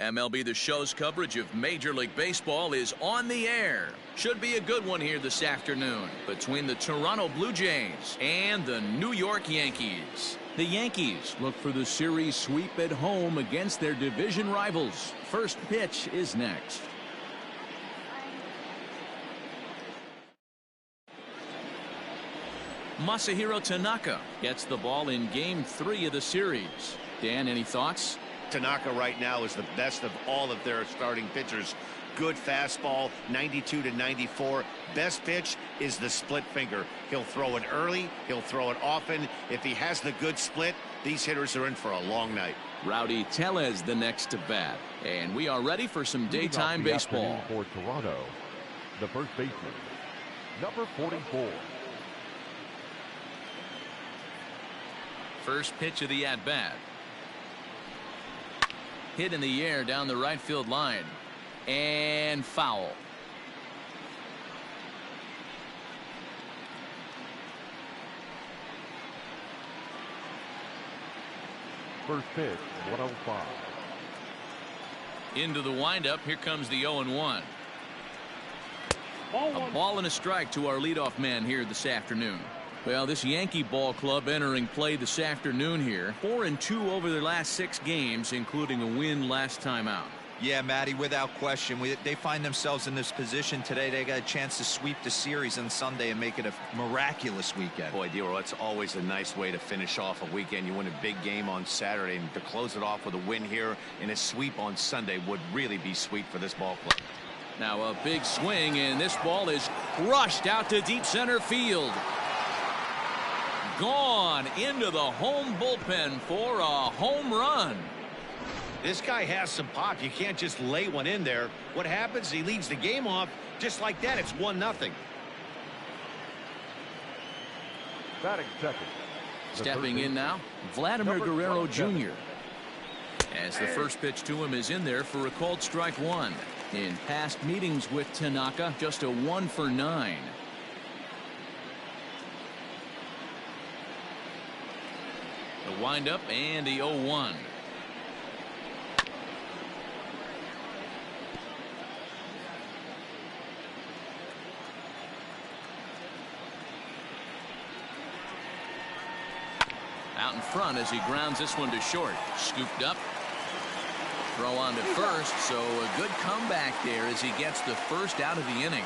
MLB The Show's coverage of Major League Baseball is on the air. Should be a good one here this afternoon between the Toronto Blue Jays and the New York Yankees. The Yankees look for the series sweep at home against their division rivals. First pitch is next. Masahiro Tanaka gets the ball in Game 3 of the series. Dan, any thoughts? Tanaka right now is the best of all of their starting pitchers. Good fastball, 92 to 94. Best pitch is the split finger. He'll throw it early. He'll throw it often. If he has the good split, these hitters are in for a long night. Rowdy Tellez the next to bat. And we are ready for some daytime baseball. For Toronto, the first baseman, number 44. First pitch of the at-bat. Hit in the air down the right field line. And foul. First pitch, 105. Into the windup. Here comes the 0-1. A ball and a strike to our leadoff man here this afternoon. Well, this Yankee ball club entering play this afternoon here. 4-2 over their last 6 games, including a win last time out. Yeah, Matty, without question. They find themselves in this position today. They got a chance to sweep the series on Sunday and make it a miraculous weekend. Boy, Dero, that's always a nice way to finish off a weekend. You win a big game on Saturday, and to close it off with a win here and a sweep on Sunday would really be sweet for this ball club. Now a big swing, and this ball is crushed out to deep center field. Gone into the home bullpen for a home run. This guy has some pop. You can't just lay one in there. What happens? He leads the game off just like that. It's 1-0. Batting second. Stepping in now, Vladimir Guerrero Jr. As the first pitch to him is in there for a called strike one. In past meetings with Tanaka, just a 1 for 9. The windup and the 0-1. Out in front as he grounds this one to short. Scooped up. Throw on to first, so a good comeback there as he gets the first out of the inning.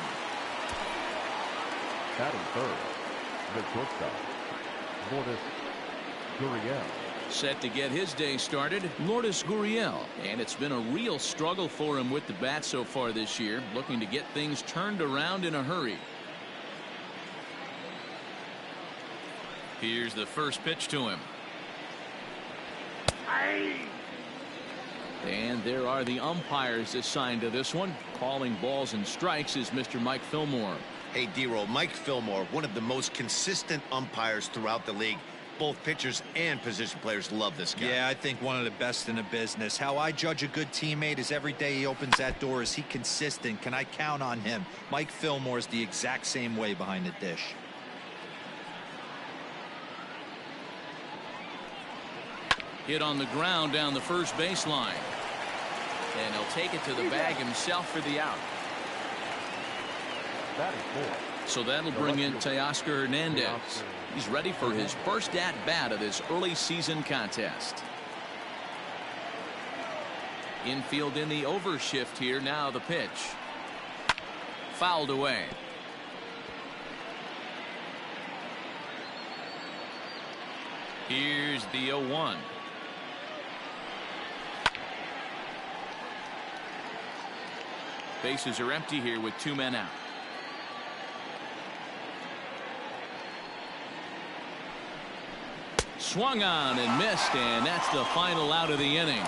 Batting third, the shortstop, Lourdes Gurriel. Set to get his day started, Lourdes Gurriel. And it's been a real struggle for him with the bat so far this year, looking to get things turned around in a hurry. Here's the first pitch to him. And there are the umpires assigned to this one. Calling balls and strikes is Mr. Mike Fillmore. Hey, Dero, Mike Fillmore, one of the most consistent umpires throughout the league. Both pitchers and position players love this guy. Yeah, I think one of the best in the business. How I judge a good teammate is every day he opens that door. Is he consistent? Can I count on him? Mike Fillmore is the exact same way behind the dish. Hit on the ground down the first baseline. And he'll take it to the bag himself for the out. Batting fourth. So that'll bring in Teoscar Hernandez. He's ready for his first at-bat of this early season contest. Infield in the overshift here. Now the pitch. Fouled away. Here's the 0-1. Bases are empty here with 2 men out. Swung on and missed, and that's the final out of the inning.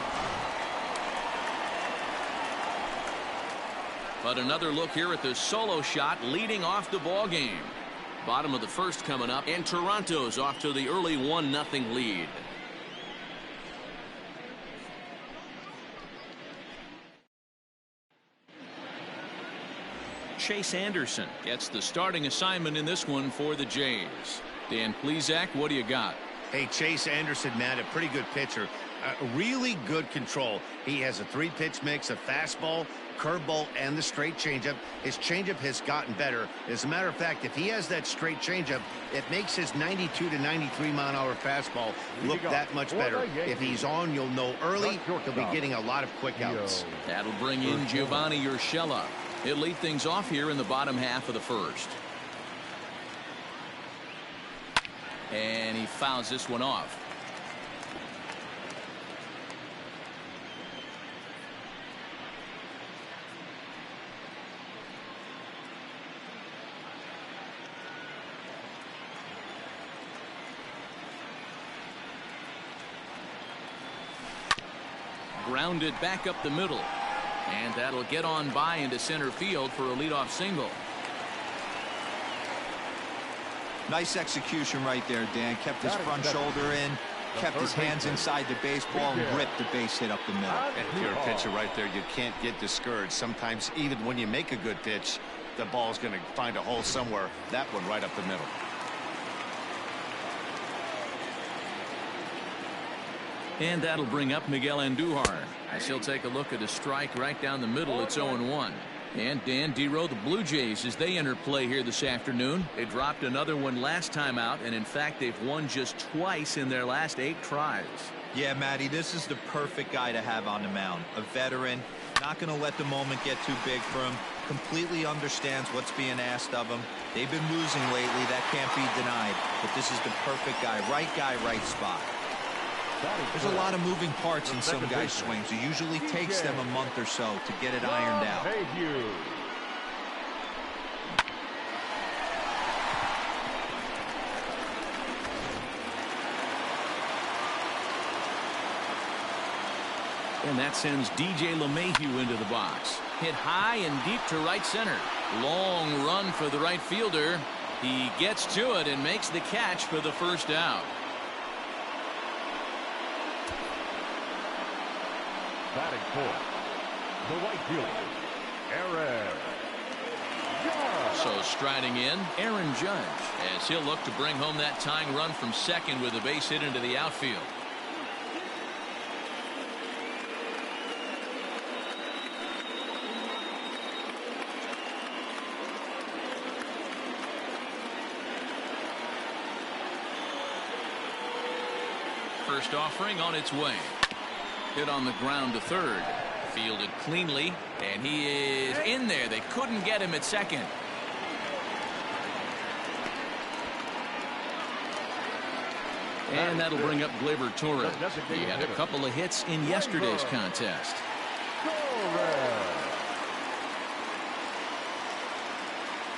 But another look here at the solo shot leading off the ball game. Bottom of the first coming up, and Toronto's off to the early 1-0 lead. Chase Anderson gets the starting assignment in this one for the Jays. Dan Plesac, what do you got? Hey, Chase Anderson, man, a pretty good pitcher. Really good control. He has a three-pitch mix of fastball, curveball, and the straight changeup. His changeup has gotten better. As a matter of fact, if he has that straight changeup, it makes his 92 to 93 mile an hour fastball look that much better. If he's on, you'll know early. He'll be getting a lot of quick outs. That'll bring in Giovanni Urshela. He'll lead things off here in the bottom half of the first. And he fouls this one off. Grounded back up the middle. And that'll get on by into center field for a leadoff single. Nice execution right there, Dan. Kept his front shoulder in, kept his hands inside the baseball, and ripped the base hit up the middle. And if you're a pitcher right there, you can't get discouraged. Sometimes even when you make a good pitch, the ball's going to find a hole somewhere. That one right up the middle. And that'll bring up Miguel Andujar as he'll take a look at a strike right down the middle. It's 0-1. And Dan Dero, the Blue Jays, as they enter play here this afternoon. They dropped another one last time out, and in fact they've won just twice in their last 8 tries. Yeah, Matty, this is the perfect guy to have on the mound. A veteran, not going to let the moment get too big for him, completely understands what's being asked of him. They've been losing lately, that can't be denied, but this is the perfect guy, right spot. There's a lot of moving parts in some guys' swings. It usually takes them a month or so to get it ironed out. And that sends DJ LeMahieu into the box. Hit high and deep to right center. Long run for the right fielder. He gets to it and makes the catch for the first out. Batting fourth, the right fielder, Aaron Judge. So striding in, Aaron Judge, as he'll look to bring home that tying run from second with a base hit into the outfield. First offering on its way. Hit on the ground to third. Fielded cleanly, and he is in there. They couldn't get him at second. And that'll bring up Gleyber Torres. He had a couple of hits in yesterday's contest.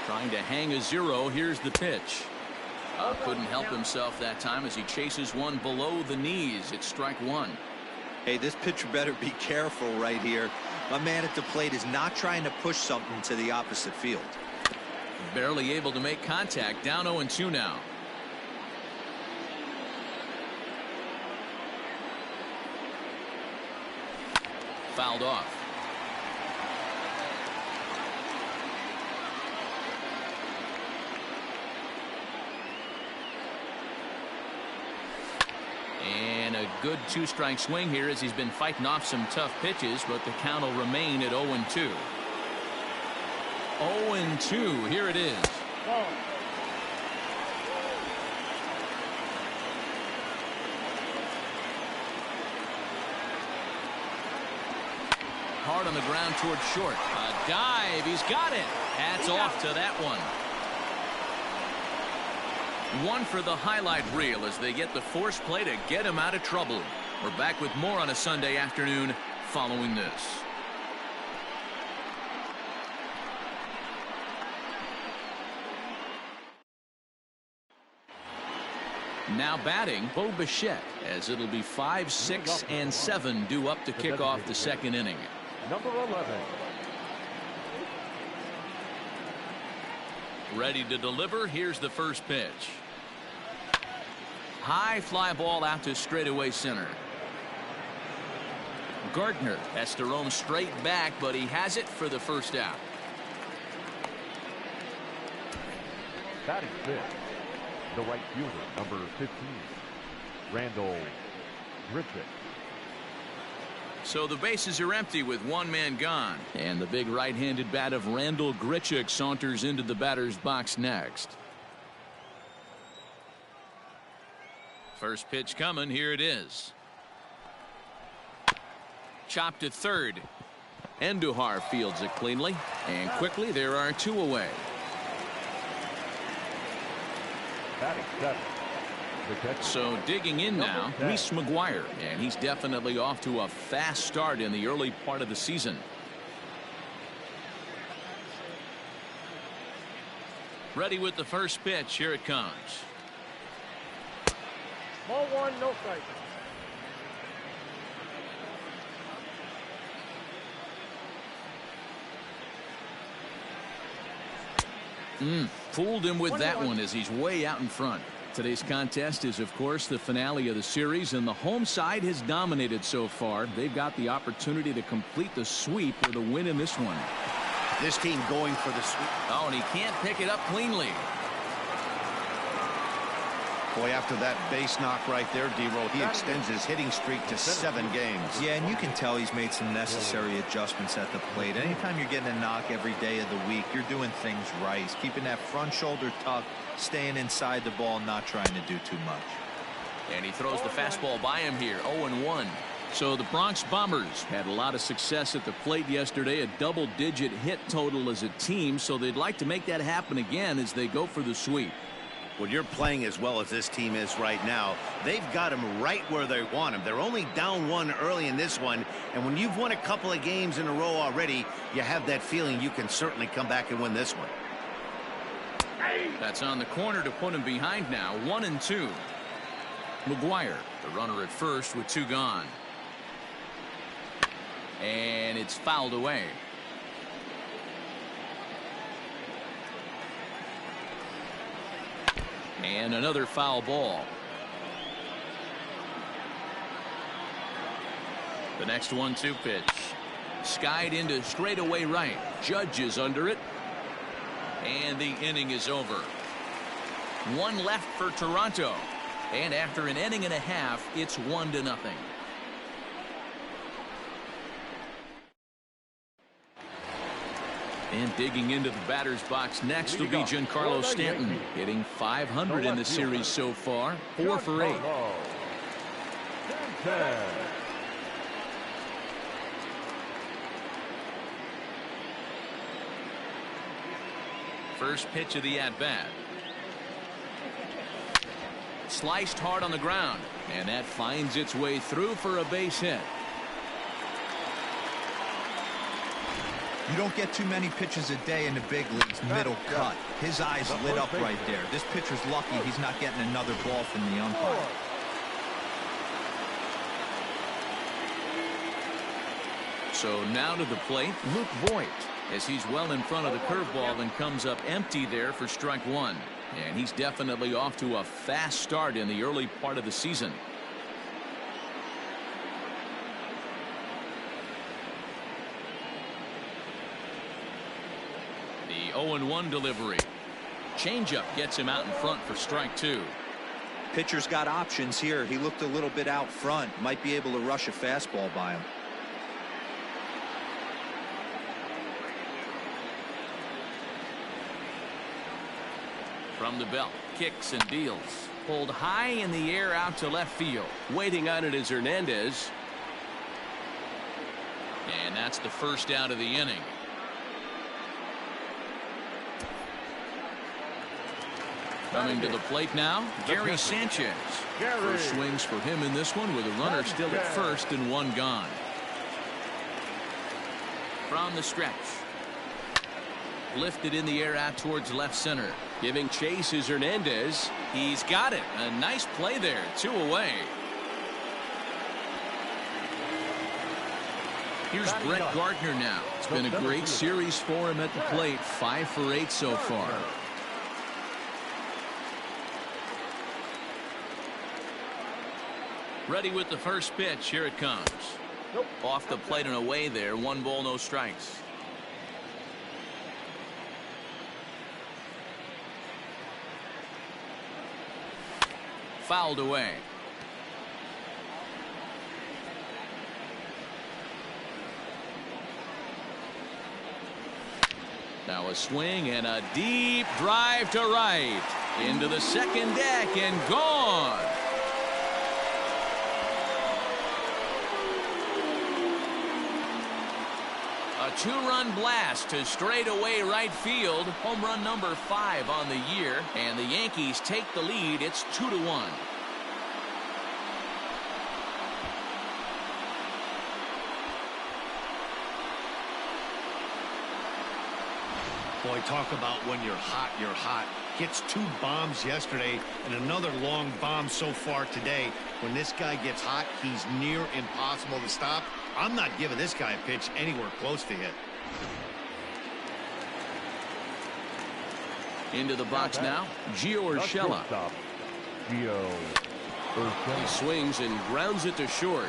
Trying to hang a 0. Here's the pitch. Couldn't help himself that time as he chases one below the knees. It's strike 1. Hey, this pitcher better be careful right here. My man at the plate is not trying to push something to the opposite field. Barely able to make contact. Down 0-2 now. Fouled off. And a good 2-strike swing here as he's been fighting off some tough pitches, but the count will remain at 0-2. 0-2. Here it is. Hard on the ground towards short. A dive. He's got it. Hats off to that one. One for the highlight reel as they get the force play to get him out of trouble. We're back with more on a Sunday afternoon following this. Now batting, Bo Bichette, as it'll be 5, 6, and 7 due up to kick off the second inning. Number 11. Ready to deliver. Here's the first pitch. High fly ball out to straightaway center. Gardner has to roam straight back, but he has it for the first out. Batting fifth, the right fielder, number 15. Randall Grichuk. So the bases are empty with one man gone. And the big right-handed bat of Randall Grichuk saunters into the batter's box next. First pitch coming. Here it is. Chopped to third. Andujar fields it cleanly. And quickly there are two away. Batting seven. So digging in now, Reese McGuire, and he's definitely off to a fast start in the early part of the season. Ready with the first pitch. Here it comes. Ball one, no strike. Fooled him with that one as he's way out in front. Today's contest is, of course, the finale of the series, and the home side has dominated so far. They've got the opportunity to complete the sweep with a win in this one. This team going for the sweep. Oh, and he can't pick it up cleanly. Boy, after that base knock right there, D-Roll, he extends his hitting streak to 7 games. Yeah, and you can tell he's made some necessary adjustments at the plate. Anytime you're getting a knock every day of the week, you're doing things right. He's keeping that front shoulder tucked, staying inside the ball, not trying to do too much. And he throws the fastball by him here, 0-1. So the Bronx Bombers had a lot of success at the plate yesterday, a double-digit hit total as a team, so they'd like to make that happen again as they go for the sweep. When you're playing as well as this team is right now, they've got them right where they want them. They're only down 1 early in this one, and when you've won a couple of games in a row already, you have that feeling you can certainly come back and win this one. That's on the corner to put him behind now, 1-2. McGuire, the runner at first with 2 gone. And it's fouled away. And another foul ball. The next 1-2 pitch. Skied into straightaway right. Judge is under it. And the inning is over. 1 left for Toronto. And after an inning and a half, it's 1-0. And digging into the batter's box next will be Giancarlo Stanton, hitting .500 in the series so far, 4 for 8. First pitch of the at-bat. Sliced hard on the ground, and that finds its way through for a base hit. You don't get too many pitches a day in the big leagues middle cut. His eyes lit up right there. This pitcher's lucky he's not getting another ball from the umpire. So now to the plate, Luke Voigt, as he's well in front of the curveball and comes up empty there for strike 1. And he's definitely off to a fast start in the early part of the season. The 0-1 delivery. Changeup gets him out in front for strike 2. Pitcher's got options here. He looked a little bit out front. Might be able to rush a fastball by him. From the belt, kicks and deals. Pulled high in the air out to left field. Waiting on it is Hernandez. And that's the first out of the inning. Coming to the plate now, Gary Sanchez. First swings for him in this one with a runner still at first and 1 gone. From the stretch. Lifted in the air out towards left center. Giving chase is Hernandez. He's got it. A nice play there. 2 away. Here's Brett Gardner now. It's been a great series for him at the plate. 5 for 8 so far. Ready with the first pitch. Here it comes. Off the plate and away there. 1 ball, no strikes. Fouled away. Now a swing and a deep drive to right. Into the second deck and gone. A two-run blast to straightaway right field. Home run number 5 on the year. And the Yankees take the lead. It's 2-1. Boy, talk about when you're hot, you're hot. Gets 2 bombs yesterday and another long bomb so far today. When this guy gets hot, he's near impossible to stop. I'm not giving this guy a pitch anywhere close to hit. Into the box now, Gio Urshela. He swings and grounds it to short.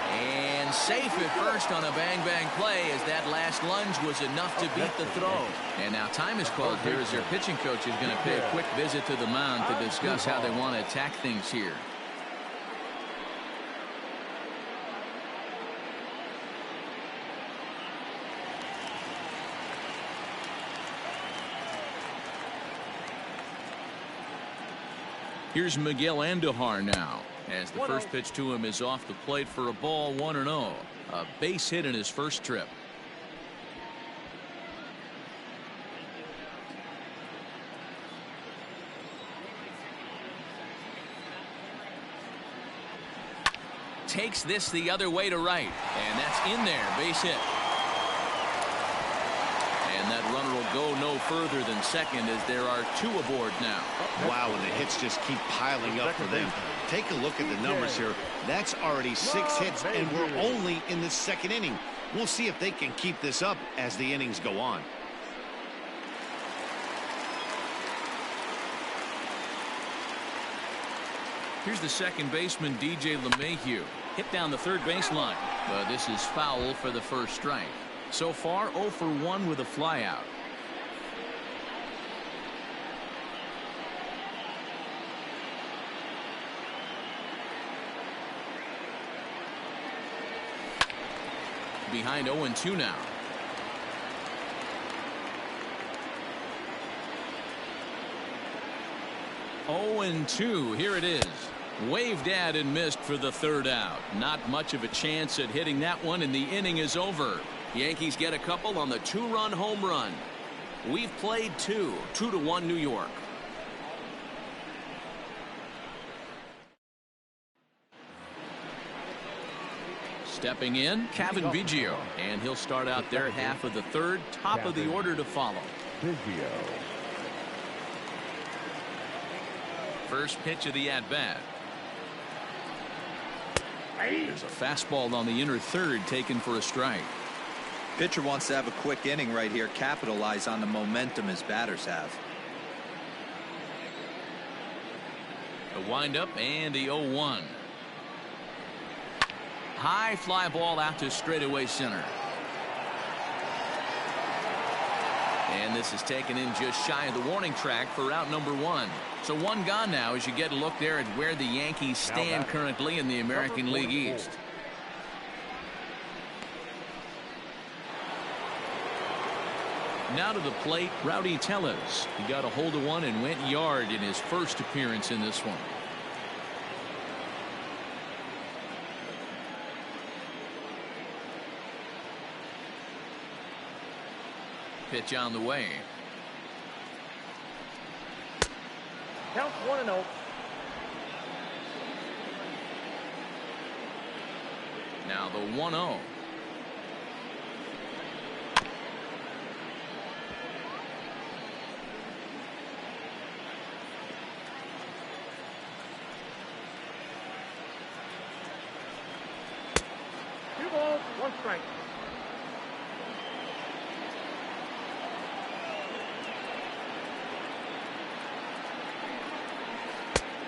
And safe at first on a bang-bang play, as that last lunge was enough to beat the throw. And now time is called here as their pitching coach is going to pay a quick visit to the mound to discuss how they want to attack things here. Here's Miguel Andujar now, as the first pitch to him is off the plate for a ball, 1-0. A base hit in his first trip. Takes this the other way to right, and that's in there, base hit. And that runner will go no further than second, as there are 2 aboard now. Wow, and the hits just keep piling up for them. Take a look at the numbers here. That's already 6 hits, and we're only in the second inning. We'll see if they can keep this up as the innings go on. Here's the second baseman, DJ LeMahieu. Hit down the third baseline, but this is foul for the first strike. So far, 0 for 1 with a flyout. Behind 0-2 now. Oh, and 2. Here it is. Waved at and missed for the third out. Not much of a chance at hitting that one, and the inning is over. Yankees get a couple on the 2-run home run. We've played 2-1 New York. Stepping in, Kevin Biggio, and he'll start out their half of the third. Top of the order to follow. First pitch of the at-bat. There's a fastball on the inner third taken for a strike. Pitcher wants to have a quick inning right here, capitalize on the momentum his batters have. The windup and the 0-1. High fly ball out to straightaway center. And this is taken in just shy of the warning track for out number 1. So 1 gone now as you get a look there at where the Yankees stand currently in the American League East. Now to the plate, Rowdy Tellez. He got a hold of one and went yard in his first appearance in this one. Pitch on the way. Count 1-0. Now the 1-0. Two balls, 1 strike.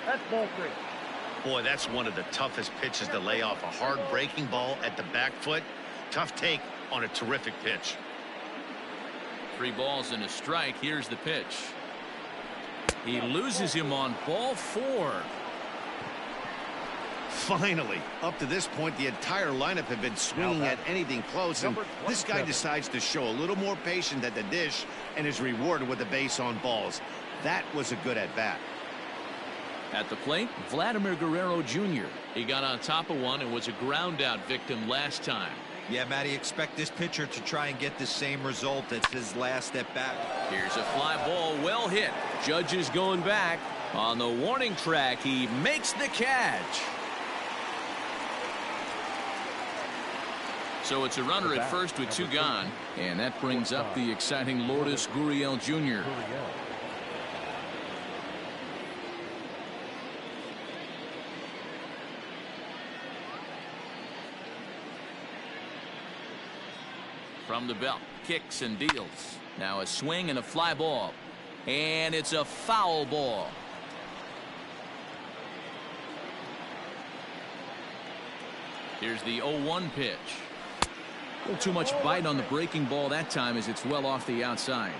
That's ball 3. Boy, that's one of the toughest pitches to lay off. A hard breaking ball at the back foot. Tough take on a terrific pitch. 3 balls and a strike. Here's the pitch. He loses him on ball 4. Finally, up to this point, the entire lineup had been swinging at anything close, and this guy decides to show a little more patience at the dish and is rewarded with a base on balls. That was a good at-bat. At the plate, Vladimir Guerrero Jr. He got on top of one and was a ground-out victim last time. Yeah, Matty, expect this pitcher to try and get the same result as his last at-bat. Here's a fly ball, well hit. Judge is going back. On the warning track, he makes the catch. So it's a runner at first with two gone, and that brings up the exciting Lourdes Gurriel Jr. From the belt, kicks and deals. Now a swing and a fly ball. And it's a foul ball. Here's the 0-1 pitch. A little too much bite on the breaking ball that time as it's well off the outside.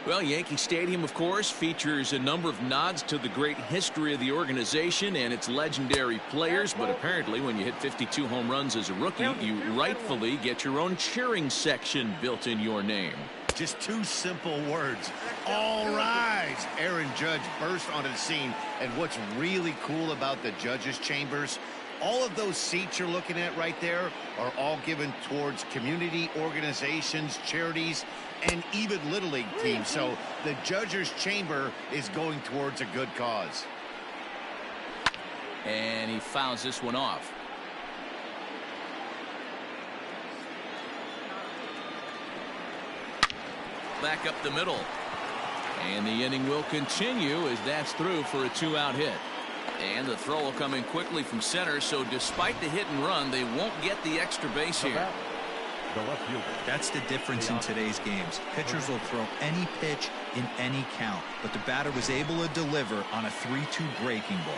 Well, Yankee Stadium, of course, features a number of nods to the great history of the organization and its legendary players, but apparently when you hit 52 home runs as a rookie, you rightfully get your own cheering section built in your name. Just two simple words. All rise. Aaron Judge burst onto the scene, and what's really cool about the judges' chambers, all of those seats you're looking at right there are all given towards community organizations, charities, and even Little League teams. So the judges' chamber is going towards a good cause. And he fouls this one off. Back up the middle. And the inning will continue as that's through for a two-out hit. And the throw will come in quickly from center, so despite the hit and run, they won't get the extra base here. That's the difference in today's games. Pitchers will throw any pitch in any count, but the batter was able to deliver on a 3-2 breaking ball.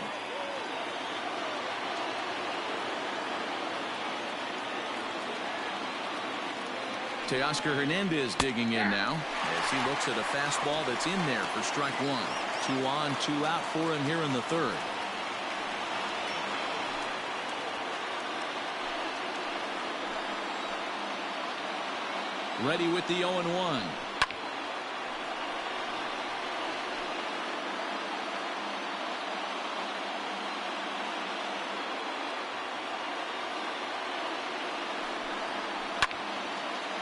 Teoscar Hernandez digging in now as he looks at a fastball that's in there for strike one. 2 on, 2 out for him here in the third. Ready with the 0-1.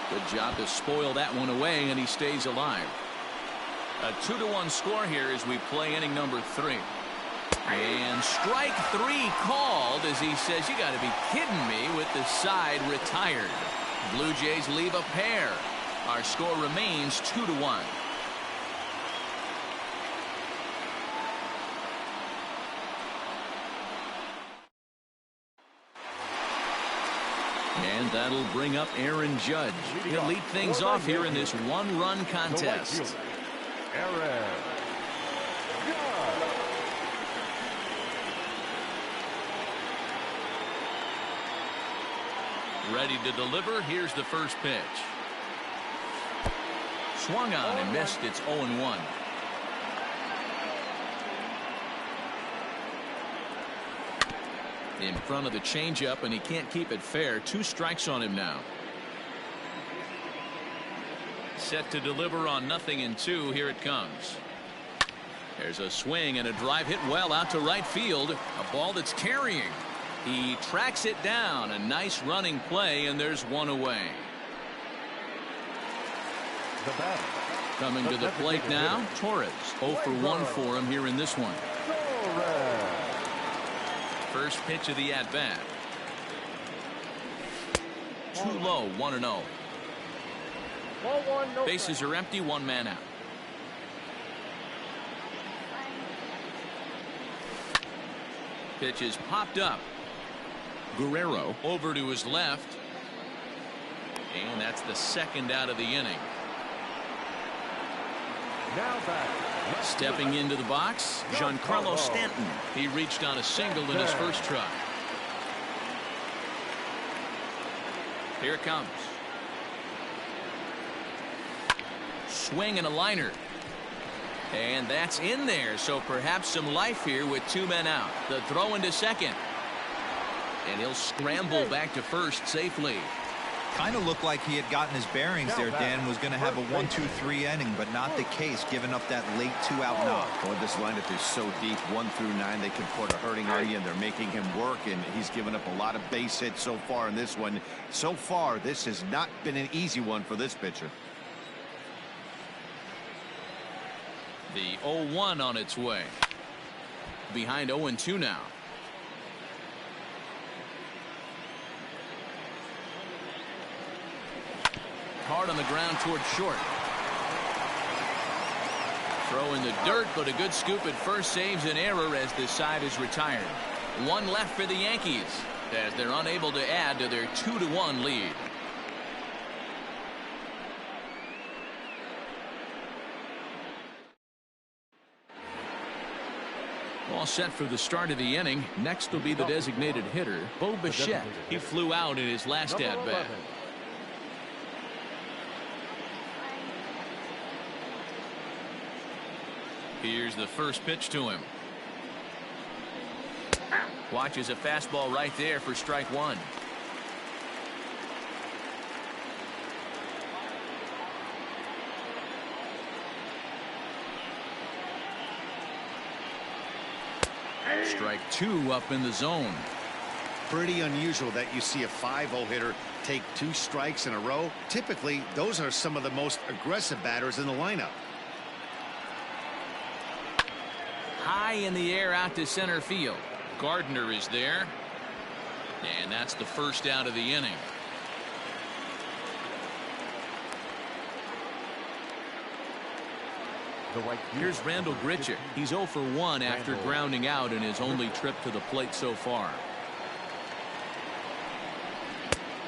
Good job to spoil that one away, and he stays alive. A 2-1 score here as we play inning number 3. And strike 3 called as he says, you got to be kidding me, with the side retired. Blue Jays leave a pair. Our score remains 2-1. And that'll bring up Aaron Judge. He'll lead things off here in this one-run contest. Aaron Judge. Ready to deliver. Here's the first pitch. Swung on and missed. It's 0-1. In front of the changeup, and he can't keep it fair. 2 strikes on him now. Set to deliver on 0-2. Here it comes. There's a swing and a drive hit well out to right field. A ball that's carrying. He tracks it down. A nice running play, and there's one away. Coming to the plate now, Torres. 0 for 1 for him here in this one. First pitch of the at-bat. Too low, 1-0. Bases are empty, 1 man out. Pitch is popped up. Guerrero over to his left. And that's the second out of the inning. Now back. Stepping into the box, Giancarlo Stanton. He reached on a single in his first try. Here it comes. Swing and a liner. And that's in there, so perhaps some life here with 2 men out. The throw into second. And he'll scramble back to first safely. Kind of looked like he had gotten his bearings there, Dan. Was going to have a 1-2-3 inning, but not the case, giving up that late 2-out knock. Boy, this lineup is so deep, 1 through 9. They can put a hurting on you, and they're making him work, and he's given up a lot of base hits so far in this one. So far, this has not been an easy one for this pitcher. The 0-1 on its way. Behind 0-2 now. Hard on the ground towards short. Throw in the dirt, but a good scoop at first saves an error as this side is retired. One left for the Yankees as they're unable to add to their 2-1 lead. All set for the start of the inning. Next will be the designated hitter, Bo Bichette. He flew out in his last at-bat. Here's the first pitch to him. Watches a fastball right there for strike one. Strike two up in the zone. Pretty unusual that you see a 5-0 hitter take 2 strikes in a row. Typically, those are some of the most aggressive batters in the lineup. High in the air out to center field. Gardner is there. And that's the first out of the inning. Here's Randall Grichuk. He's 0 for 1 after grounding out in his only trip to the plate so far.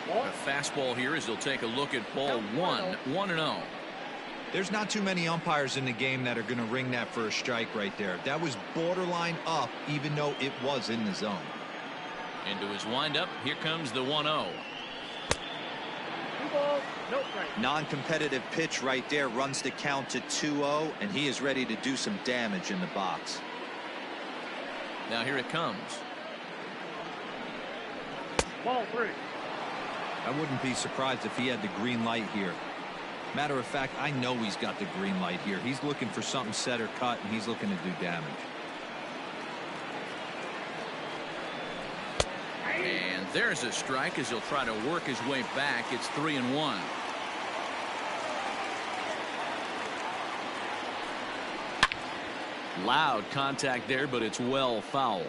A fastball here as he'll take a look at ball 1. 1-0. There's not too many umpires in the game that are going to ring that for a strike right there. That was borderline up, even though it was in the zone. Into his windup, here comes the 1-0. 2 balls, no strike. Non-competitive pitch right there, runs the count to 2-0, and he is ready to do some damage in the box. Now here it comes. Ball 3. I wouldn't be surprised if he had the green light here. Matter of fact, I know he's got the green light here. He's looking for something set or cut, and he's looking to do damage. And there's a strike as he'll try to work his way back. It's 3-1. Loud contact there, but it's well foul.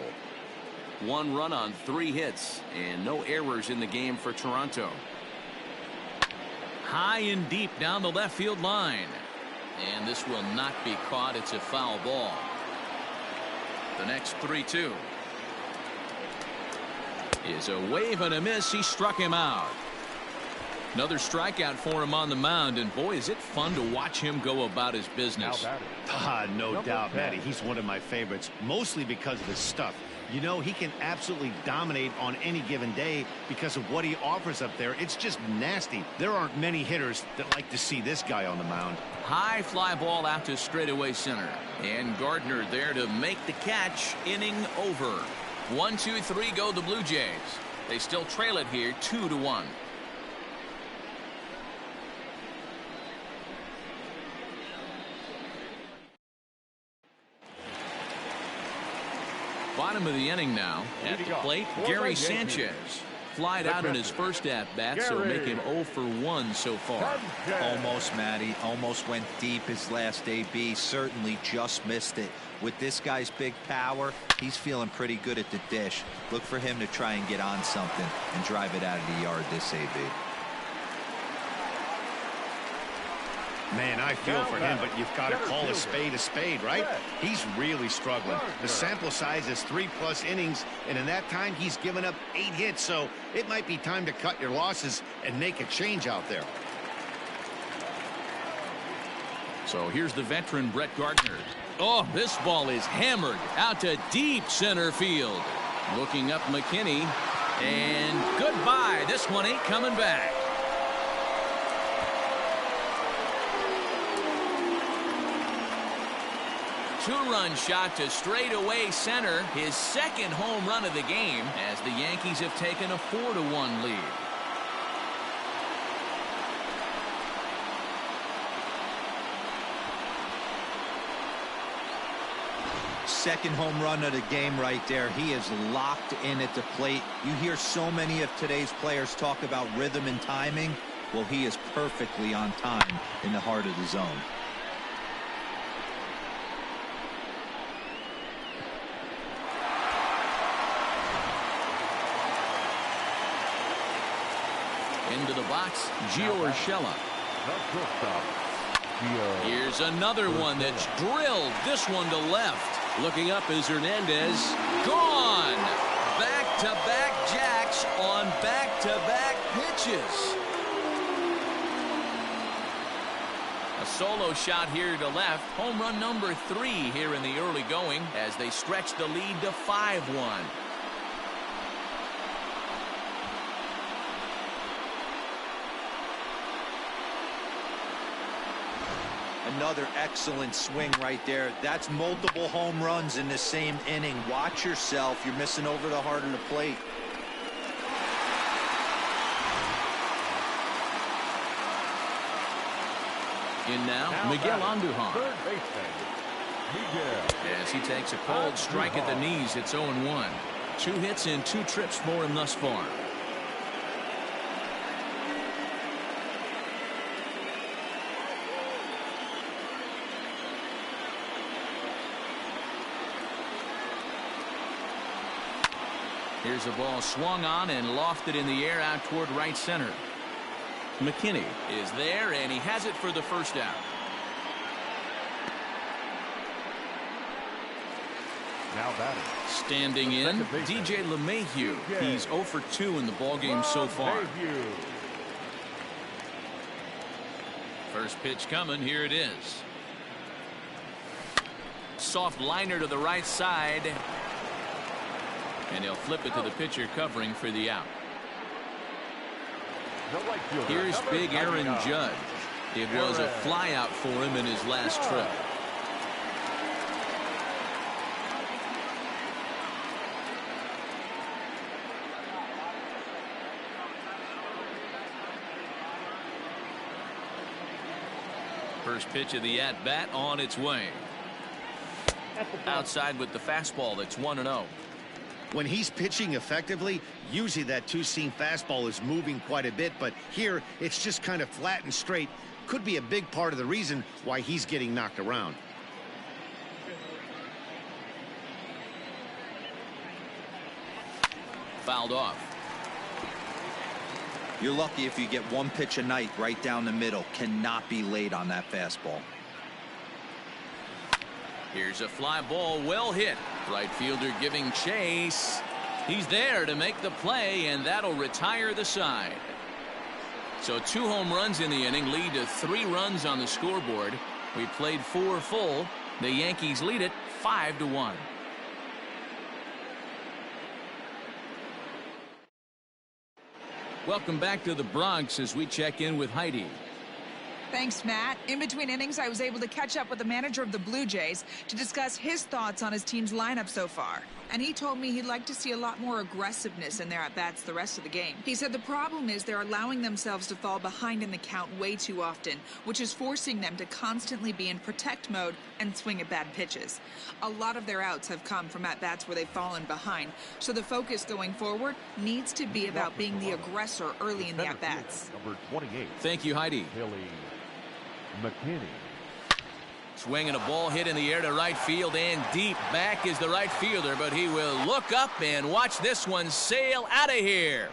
1 run on 3 hits and no errors in the game for Toronto. High and deep down the left field line. And this will not be caught. It's a foul ball. The next 3-2 is a wave and a miss. He struck him out. Another strikeout for him on the mound, and boy, is it fun to watch him go about his business. No doubt, Matty. He's one of my favorites, mostly because of his stuff. You know, he can absolutely dominate on any given day because of what he offers up there. It's just nasty. There aren't many hitters that like to see this guy on the mound. High fly ball out to straightaway center, and Gardner there to make the catch. Inning over. 1-2-3 go the Blue Jays. They still trail it here 2-1. Bottom of the inning now. At the plate, Gary Sanchez. Flied out in his first at-bat, so make him 0 for 1 so far. Almost, Matty. Almost went deep his last AB. Certainly just missed it. With this guy's big power, he's feeling pretty good at the dish. Look for him to try and get on something and drive it out of the yard this AB. Man, I feel for him, but you've got to call a spade, right? He's really struggling. The sample size is 3+ innings, and in that time, he's given up 8 hits, so it might be time to cut your losses and make a change out there. So here's the veteran Brett Gardner. Oh, this ball is hammered out to deep center field. Looking up McKinney, and goodbye. This one ain't coming back. two-run shot to straightaway center, his second home run of the game, as the Yankees have taken a 4-1 lead. Second home run of the game right there. He is locked in at the plate. You hear so many of today's players talk about rhythm and timing. Well, he is perfectly on time in the heart of the zone. Into the box, Gio Urshela. Here's another one that's drilled. This one to left. Looking up is Hernandez. Gone. Back-to-back jacks on back-to-back pitches. A solo shot here to left. Home run number 3 here in the early going as they stretch the lead to 5-1. Another excellent swing right there. That's multiple home runs in the same inning. Watch yourself. You're missing over the heart of the plate. In now Miguel Andujar. As he takes a cold strike at the knees, it's 0-1. 2 hits and 2 trips for him thus far. Here's a ball swung on and lofted in the air out toward right center. McKinney is there, and he has it for the first out. Now batting. Standing in, DJ LeMahieu. He's 0 for 2 in the ballgame so far. First pitch coming. Here it is. Soft liner to the right side. And he'll flip it to the pitcher covering for the out. Here's big Aaron Judge. It was a flyout for him in his last trip. First pitch of the at-bat on its way. Outside with the fastball. That's 1-0. When he's pitching effectively, usually that two-seam fastball is moving quite a bit, but here it's just kind of flat and straight. Could be a big part of the reason why he's getting knocked around. Fouled off. You're lucky if you get one pitch a night right down the middle. Cannot be late on that fastball. Here's a fly ball, well hit. Right fielder giving chase. He's there to make the play, and that'll retire the side. So 2 home runs in the inning lead to 3 runs on the scoreboard. We played 4 full. The Yankees lead it 5-1. Welcome back to the Bronx as we check in with Heidi. Thanks, Matt. In between innings, I was able to catch up with the manager of the Blue Jays to discuss his thoughts on his team's lineup so far. And he told me he'd like to see a lot more aggressiveness in their at-bats the rest of the game. He said the problem is they're allowing themselves to fall behind in the count way too often, which is forcing them to constantly be in protect mode and swing at bad pitches. A lot of their outs have come from at-bats where they've fallen behind, so the focus going forward needs to be about being the aggressor early in the at-bats. Number 28. Thank you, Heidi. McKinney. Swinging a ball hit in the air to right field and deep. Back is the right fielder, but he will look up and watch this one sail out of here.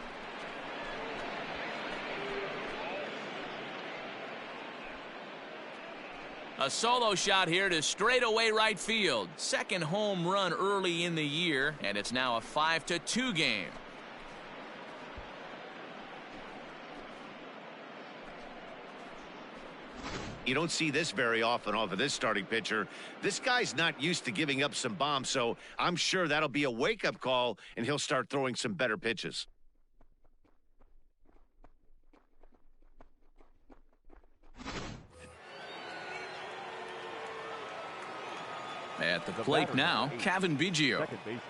A solo shot here to straightaway right field. Second home run early in the year, and it's now a 5-2 game. You don't see this very often off of this starting pitcher. This guy's not used to giving up some bombs, so I'm sure that'll be a wake-up call, and he'll start throwing some better pitches. At the plate now, Kevin Biggio. Second baseman,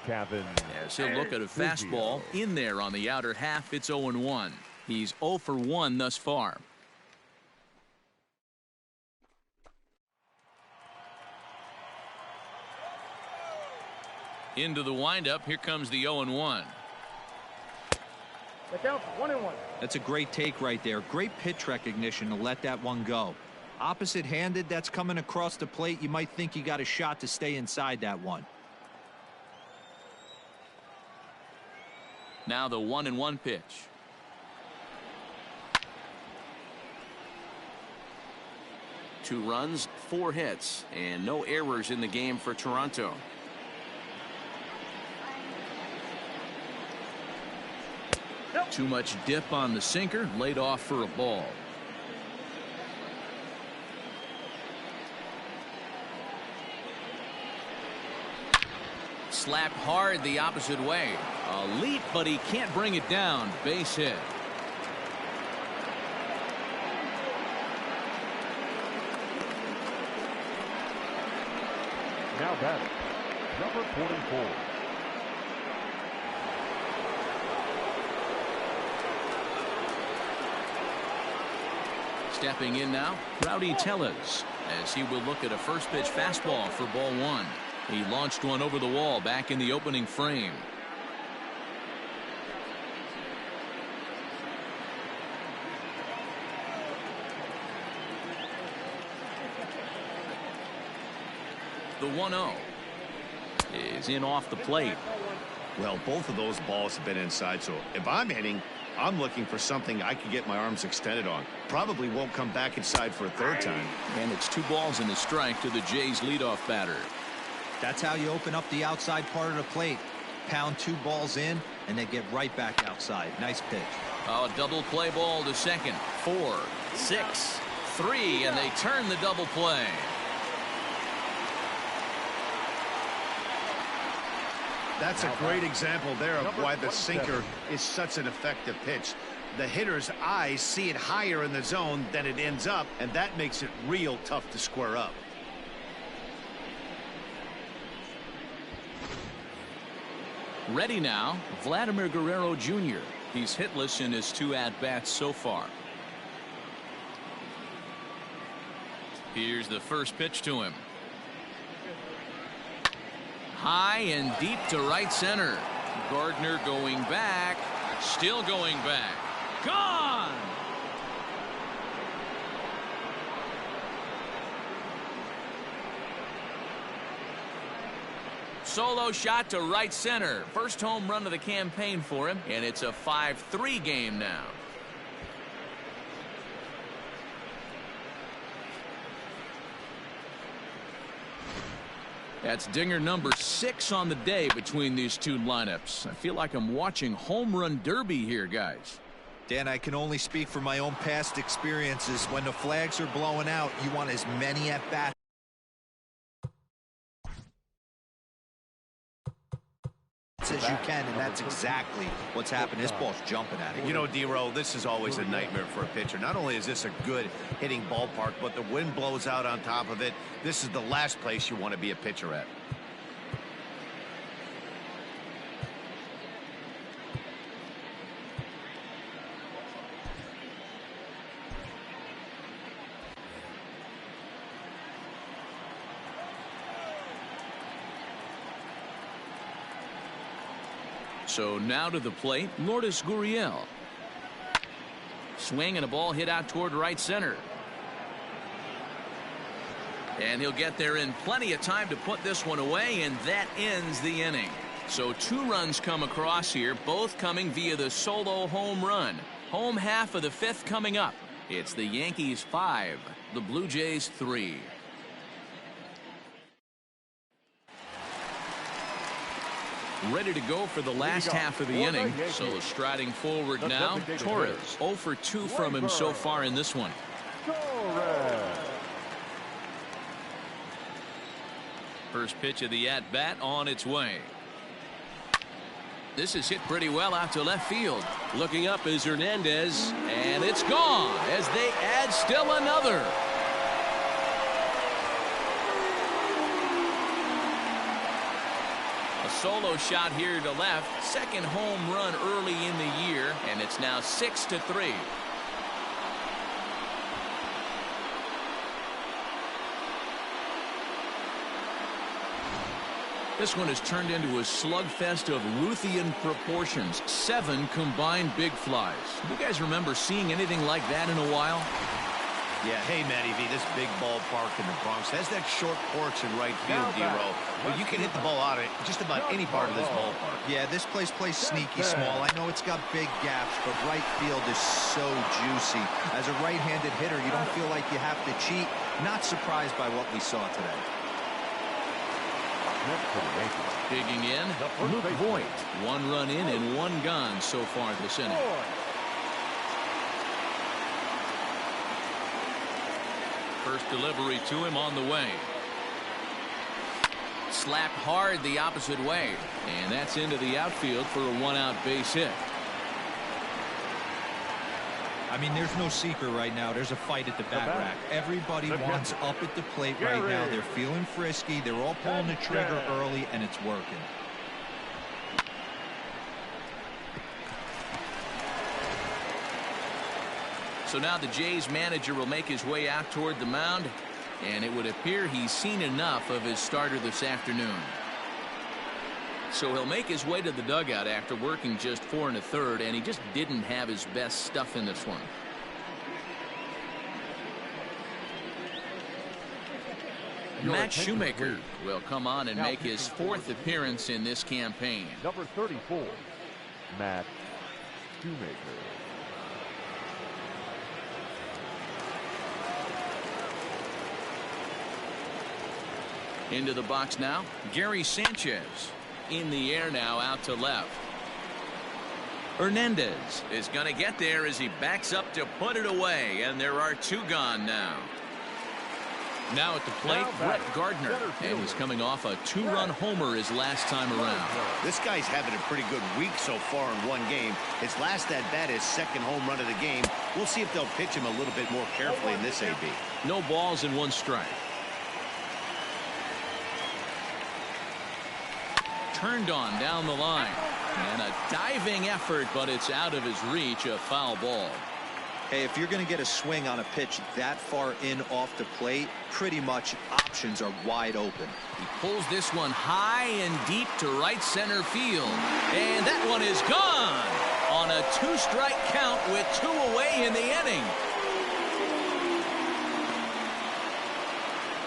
Kevin. As he'll look at a fastball in there on the outer half, it's 0-1. He's 0 for 1 thus far. Into the windup, here comes the 0-1. The count's 1-1. That's a great take right there. Great pitch recognition to let that one go. Opposite-handed, that's coming across the plate. You might think you got a shot to stay inside that one. Now the 1-1 pitch. Two runs, 4 hits, and no errors in the game for Toronto. Too much dip on the sinker, laid off for a ball. Slapped hard the opposite way. A leap, but he can't bring it down. Base hit. Now batting, number 44. Stepping in now, Rowdy Tellez, as he will look at a first pitch fastball for ball 1. He launched one over the wall back in the opening frame. The 1-0 is in off the plate. Well, both of those balls have been inside, so if I'm hitting, I'm looking for something I can get my arms extended on. Probably won't come back inside for a third time. And it's 2 balls and a strike to the Jays leadoff batter. That's how you open up the outside part of the plate. Pound 2 balls in, and then get right back outside. Nice pitch. Oh, double play ball to second. 4, 6, 3, and they turn the double play. That's a great example there of why the sinker is such an effective pitch. The hitter's eyes see it higher in the zone than it ends up, and that makes it real tough to square up. Ready now, Vladimir Guerrero Jr. He's hitless in his 2 at-bats so far. Here's the first pitch to him. High and deep to right center. Gardner going back, still going back. Gone! Solo shot to right center. First home run of the campaign for him, and it's a 5-3 game now. That's dinger number 6 on the day between these two lineups. I feel like I'm watching home run derby here, guys. Dan, I can only speak from my own past experiences. When the flags are blowing out, you want as many at-bats as you can, and that's exactly what's happened. This ball's jumping at it. You know, D-Row, this is always a nightmare for a pitcher. Not only is this a good hitting ballpark, but the wind blows out on top of it. This is the last place you want to be a pitcher at. So now to the plate, Lourdes Gurriel. Swing and a ball hit out toward right center. And he'll get there in plenty of time to put this one away, and that ends the inning. So 2 runs come across here, both coming via the solo home run. Home half of the 5th coming up. It's the Yankees 5, the Blue Jays 3. Ready to go for the last half of the inning. So striding forward now, Torres. 0 for 2 from him so far in this one. First pitch of the at-bat on its way. This is hit pretty well out to left field. Looking up is Hernandez, and it's gone as they add still another. solo shot here to left. Second home run early in the year, and it's now 6-3. This one has turned into a slugfest of Ruthian proportions. 7 combined big flies. You guys remember seeing anything like that in a while? Yeah, hey, Matty V, this big ballpark in the Bronx has that short porch in right field, D-Row. But you can hit the ball out of just about any part of this ballpark. Yeah, this place plays sneaky small. I know it's got big gaps, but right field is so juicy. As a right-handed hitter, you don't feel like you have to cheat. Not surprised by what we saw today. Digging in, Luke Voigt. 1 run in and 1 gone so far this inning. First delivery to him on the way. Slapped hard the opposite way, and that's into the outfield for a 1-out base hit. I mean, there's no secret right now. There's a fight at the bat rack. Everybody wants up at the plate right now. They're feeling frisky. They're all pulling the trigger early, and it's working. So now the Jays manager will make his way out toward the mound, and it would appear he's seen enough of his starter this afternoon. So he'll make his way to the dugout after working just 4 1/3, and he just didn't have his best stuff in this one. Matt Shoemaker will come on and make his 4th appearance in this campaign. Number 34, Matt Shoemaker. Into the box now, Gary Sanchez. In the air now, out to left. Hernandez is going to get there as he backs up to put it away, and there are 2 gone now. Now at the plate, Brett Gardner, and he's coming off a 2-run homer his last time around. This guy's having a pretty good week so far in 1 game. His last at-bat is 2nd home run of the game. We'll see if they'll pitch him a little bit more carefully in this AB. No balls and 1 strike. Turned on down the line, and a diving effort, but it's out of his reach. A foul ball. Hey, if you're going to get a swing on a pitch that far in off the plate, pretty much options are wide open. He pulls this one high and deep to right center field, and that one is gone on a 2-strike count with 2 away in the inning.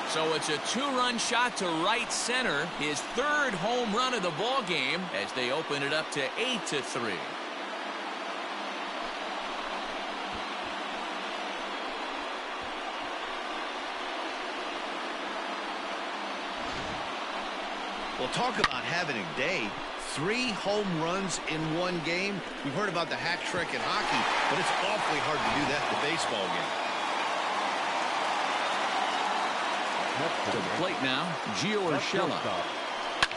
So it's a 2-run shot to right center, his 3rd home run of the ball game, as they open it up to 8-3. Well, talk about having a day. 3 home runs in 1 game. We've heard about the hat trick in hockey, but it's awfully hard to do that in a baseball game. To the plate now, Gio Urshela.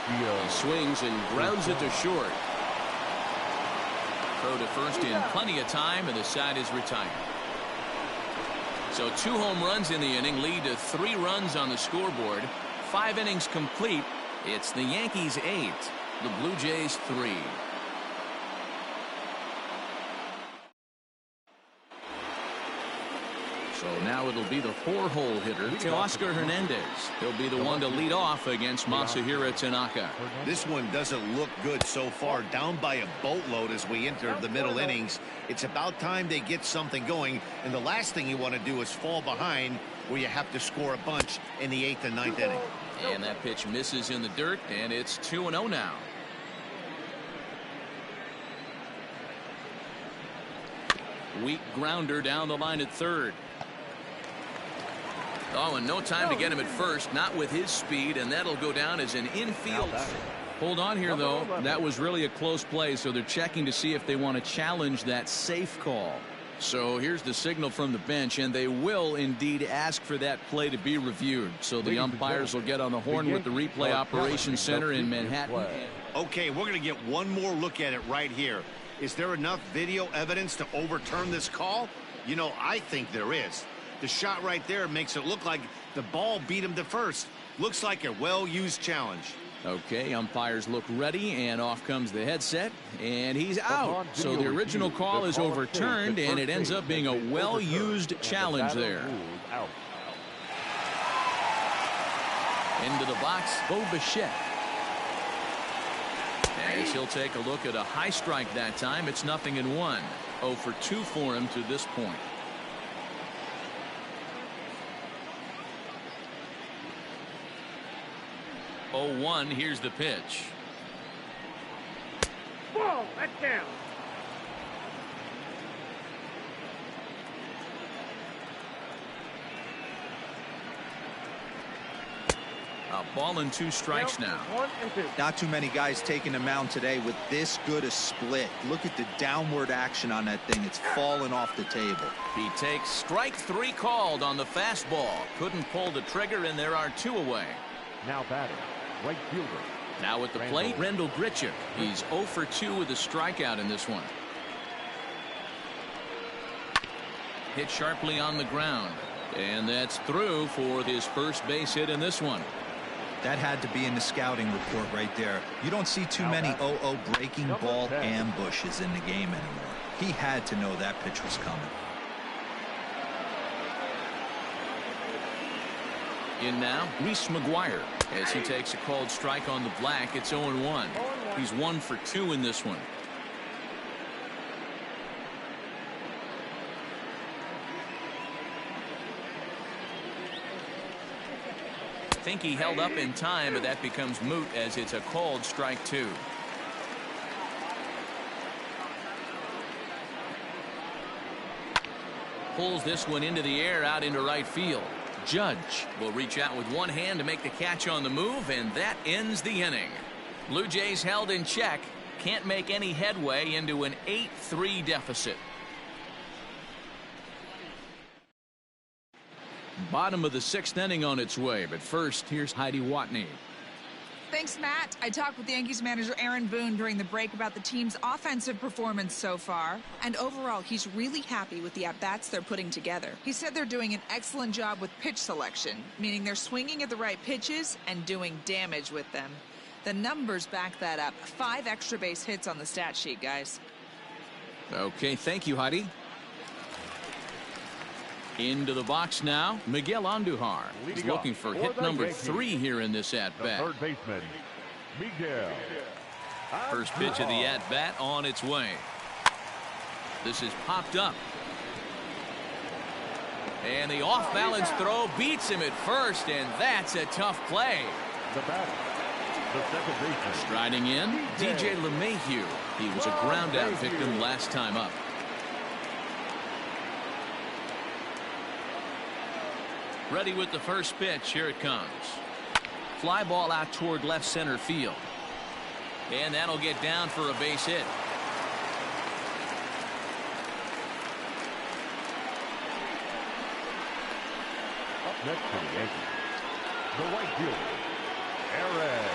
He swings and grounds it to short. Throw to first in plenty of time, and the side is retired. So 2 home runs in the inning lead to 3 runs on the scoreboard. 5 innings complete. It's the Yankees 8, the Blue Jays 3. So now it'll be the 4-hole hitter, Teoscar Hernandez. He'll be the one to lead off against Masahiro Tanaka. This one doesn't look good so far. Down by a boatload as we enter the middle innings. It's about time they get something going. And the last thing you want to do is fall behind where you have to score a bunch in the 8th and 9th inning. And that pitch misses in the dirt, and it's 2-0 now. Weak grounder down the line at 3rd. Oh, and no time to get him at first, not with his speed, and that'll go down as an infield. Hold on here, though. That was really a close play, so they're checking to see if they want to challenge that safe call. So here's the signal from the bench, and they will indeed ask for that play to be reviewed. So the umpires will get on the horn with the replay operations center in Manhattan. Okay, we're going to get one more look at it right here. Is there enough video evidence to overturn this call? You know, I think there is. The shot right there makes it look like the ball beat him to first. Looks like a well-used challenge. Okay, umpires look ready, and off comes the headset, and he's out. So the original call is overturned, and it ends up being a well-used challenge there. Into the box, Bo Bichette. As he'll take a look at a high strike that time, it's 0-1. 0 for 2 for him to this point. Oh, 1, here's the pitch. Ball, that's down. A ball and 2 strikes now. 1 and 2. Not too many guys taking the mound today with this good a split. Look at the downward action on that thing. It's falling off the table. He takes strike 3 called on the fastball. Couldn't pull the trigger, and there are 2 away. Now batting, right fielder. Now at the plate, Rendell Grichuk. He's 0 for 2 with a strikeout in this one. Hit sharply on the ground. And that's through for his first base hit in this one. That had to be in the scouting report right there. You don't see too many 0-0 breaking ball ambushes in the game anymore. He had to know that pitch was coming. In now, Reese McGuire. As he takes a called strike on the black, it's 0-1. He's 1 for 2 in this one. I think he held up in time, but that becomes moot as it's a called strike 2. Pulls this one into the air out into right field. Judge will reach out with one hand to make the catch on the move, and that ends the inning. Blue Jays held in check. Can't make any headway into an 8-3 deficit. Bottom of the 6th inning on its way, but first, here's Heidi Watney. Thanks, Matt. I talked with Yankees manager Aaron Boone during the break about the team's offensive performance so far, and overall, he's really happy with the at-bats they're putting together. He said they're doing an excellent job with pitch selection, meaning they're swinging at the right pitches and doing damage with them. The numbers back that up. 5 extra base hits on the stat sheet, guys. Okay, thank you, Heidi. Into the box now, Miguel Andujar. He's looking for hit number 3 here in this at-bat. Third baseman, Miguel. First pitch of the at-bat on its way. This is popped up. And the off-balance throw beats him at first, and that's a tough play. The batter, the second baseman. Striding in, DJ LeMahieu. He was a ground-out victim last time up. Ready with the first pitch. Here it comes. Fly ball out toward left center field. And that'll get down for a base hit. Up next for the Yankees, the right fielder, Aaron.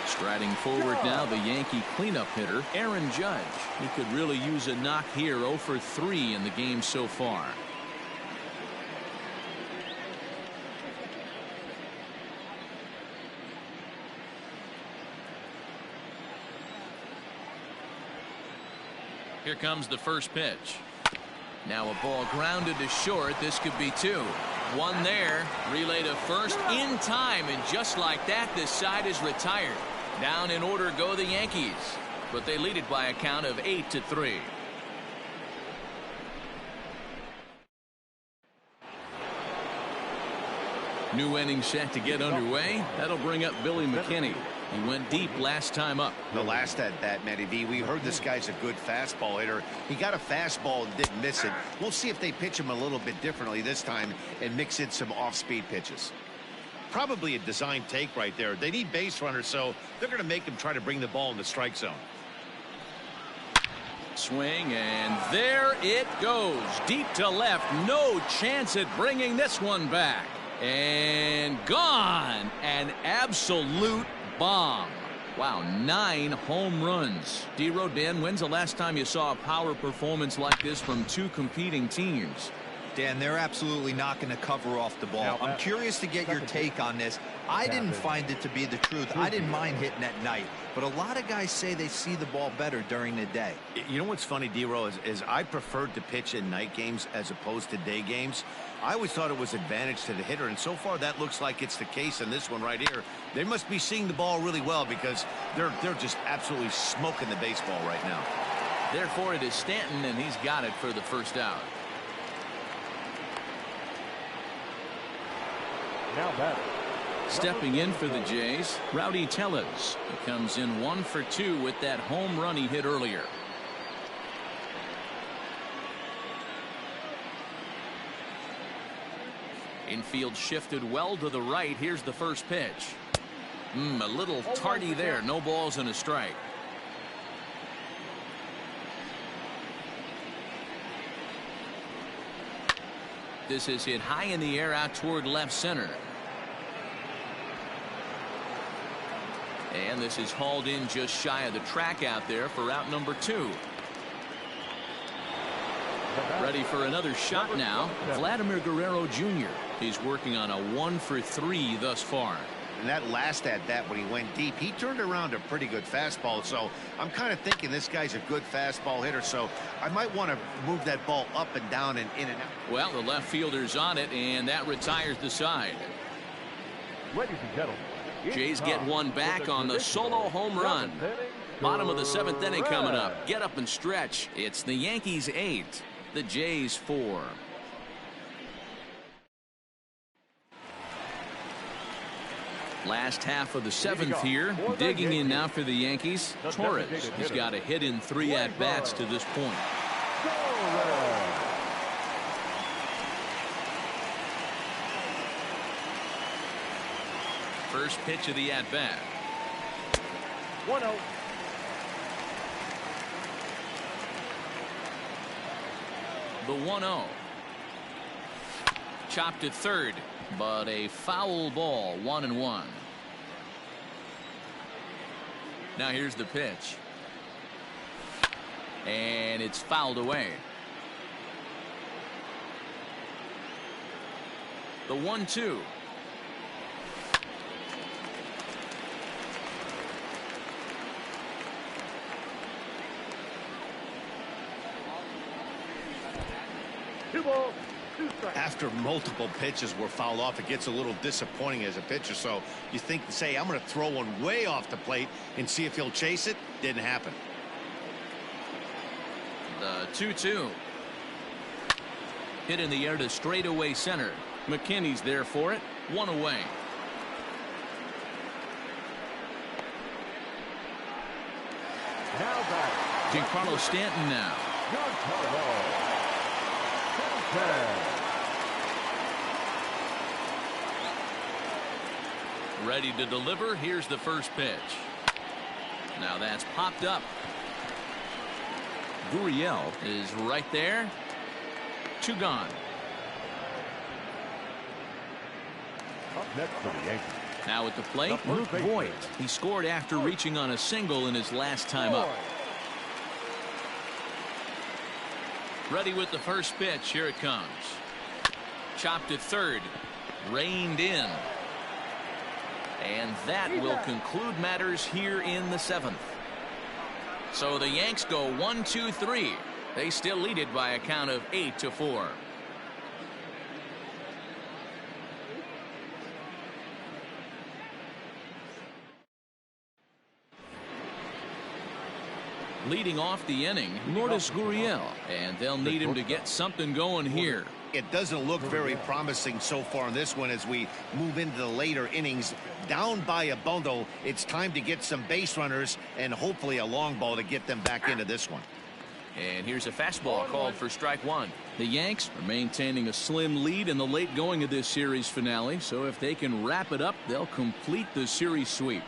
Striding forward now, the Yankee cleanup hitter, Aaron Judge. He could really use a knock here. 0 for 3 in the game so far. Here comes the first pitch. Now a ball grounded to short. This could be 2. 1 there. Relay to first in time, and just like that, this side is retired. Down in order go the Yankees, but they lead it by a count of 8-3. New inning set to get underway. That'll bring up Billy McKinney. He went deep last time up. The last at bat, Matty V, we heard this guy's a good fastball hitter. He got a fastball and didn't miss it. We'll see if they pitch him a little bit differently this time and mix in some off-speed pitches. Probably a design take right there. They need base runners, so they're going to make him try to bring the ball in the strike zone. Swing, and there it goes. Deep to left. No chance at bringing this one back. And gone. An absolute bomb. Wow, 9 home runs. D. Rodin, when's the last time you saw a power performance like this from 2 competing teams? Dan, they're absolutely not going to cover off the ball. I'm curious to get your take on this. I didn't find it to be the truth. I didn't mind hitting at night, but a lot of guys say they see the ball better during the day. You know what's funny, D-Row, is I preferred to pitch in night games as opposed to day games. I always thought it was advantage to the hitter, and so far that looks like it's the case in this one right here. They must be seeing the ball really well because they're just absolutely smoking the baseball right now. Therefore, it is Stanton, and he's got it for the first out. Now batting. Stepping in for the Jays, Rowdy Tellez. He comes in 1 for 2 with that home run he hit earlier. Infield shifted well to the right. Here's the first pitch. A little tardy there. No balls and a strike. This is hit high in the air out toward left center. And this is hauled in just shy of the track out there for out number 2. Ready for another shot now. Vladimir Guerrero Jr. He's working on a 1 for 3 thus far. And that last at-bat when he went deep, he turned around a pretty good fastball. So I'm kind of thinking this guy's a good fastball hitter. So I might want to move that ball up and down and in and out. Well, the left fielder's on it, and that retires the side. Ladies and gentlemen, Jays get one back on the solo home run. Bottom of the 7th inning coming up. Get up and stretch. It's the Yankees 8, the Jays 4. Last half of the 7th here. Digging in now for the Yankees. Torres. He's got a hit in 3 at-bats to this point. First pitch of the at-bat. 1-0. The 1-0. Chopped at third, but a foul ball. 1-1. Now here's the pitch. And it's fouled away. The 1-2. After multiple pitches were fouled off, it gets a little disappointing as a pitcher. So you think, say, I'm going to throw one way off the plate and see if he'll chase it. Didn't happen. The 2-2. Hit in the air to straightaway center. McKinney's there for it. 1 away. Now batting. Giancarlo Stanton now. Giancarlo. Ready to deliver. Here's the first pitch. Now that's popped up. Gurriel is right there. 2 gone. Up next for the Yankees. Now at the plate, Luke Voigt. He scored after reaching on a single in his last time up. Ready with the first pitch. Here it comes. Chopped at third. Reined in. And that will conclude matters here in the 7th. So the Yanks go 1-2-3. They still lead it by a count of 8-4. Leading off the inning, Lourdes Gurriel, and they'll need him to get something going here. It doesn't look very promising so far in this one as we move into the later innings. Down by a bundle, it's time to get some base runners and hopefully a long ball to get them back into this one. And here's a fastball called for strike 1. The Yanks are maintaining a slim lead in the late going of this series finale, so if they can wrap it up, they'll complete the series sweep.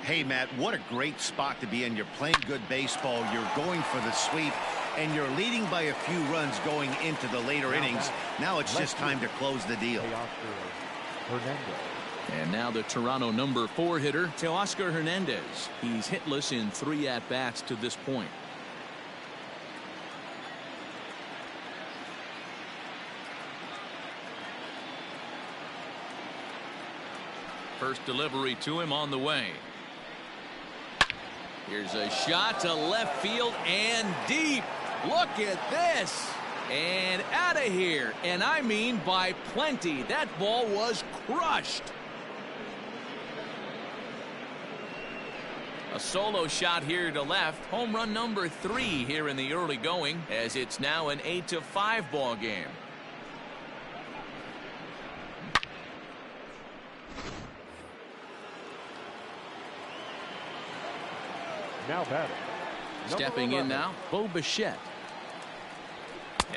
Hey, Matt, what a great spot to be in. You're playing good baseball. You're going for the sweep, and you're leading by a few runs going into the later innings. Now it's just time to close the deal. And now the Toronto number 4 hitter, Teoscar Hernandez. He's hitless in 3 at-bats to this point. First delivery to him on the way. Here's a shot to left field and deep. Look at this. And out of here. And I mean by plenty. That ball was crushed. A solo shot here to left. Home run number 3 here in the early going, as it's now an 8-5 ball game. Now batting. Stepping in now, Bo Bichette.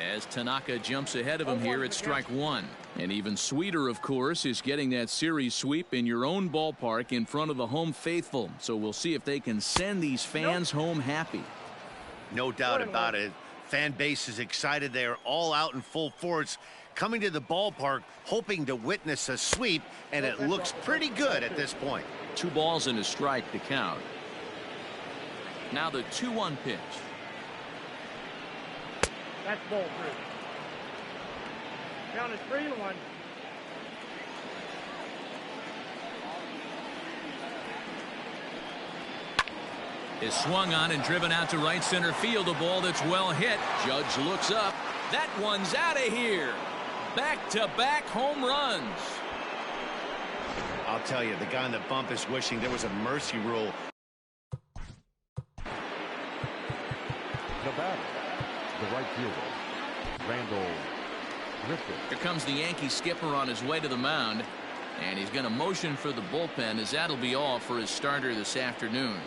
As Tanaka jumps ahead of him here at strike 1. And even sweeter, of course, is getting that series sweep in your own ballpark in front of the home faithful. So we'll see if they can send these fans home happy. No doubt about it. Fan base is excited. They are all out in full force, coming to the ballpark, hoping to witness a sweep, and it looks pretty good at this point. 2 balls and a strike to count. Now the 2-1 pitch. That's ball 3. Count is 3-1. Is swung on and driven out to right center field. A ball that's well hit. Judge looks up. That one's out of here. Back-to-back home runs. I'll tell you, the guy on the bump is wishing there was a mercy rule. The batter, the right fielder, Randall Griffin. Here comes the Yankee skipper on his way to the mound. And he's going to motion for the bullpen, as that'll be all for his starter this afternoon.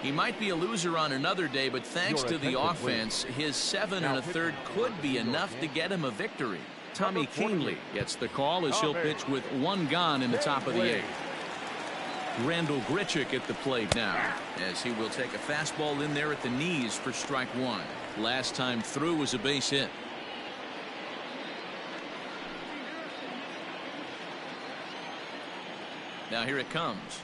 He might be a loser on another day, but thanks to the offense, his 7 1/3 could be enough to get him a victory. Tommy Keenley gets the call as he'll pitch with 1 gone in the top of the 8th. Randall Grichuk at the plate now, as he will take a fastball in there at the knees for strike 1. Last time through was a base hit. Now here it comes.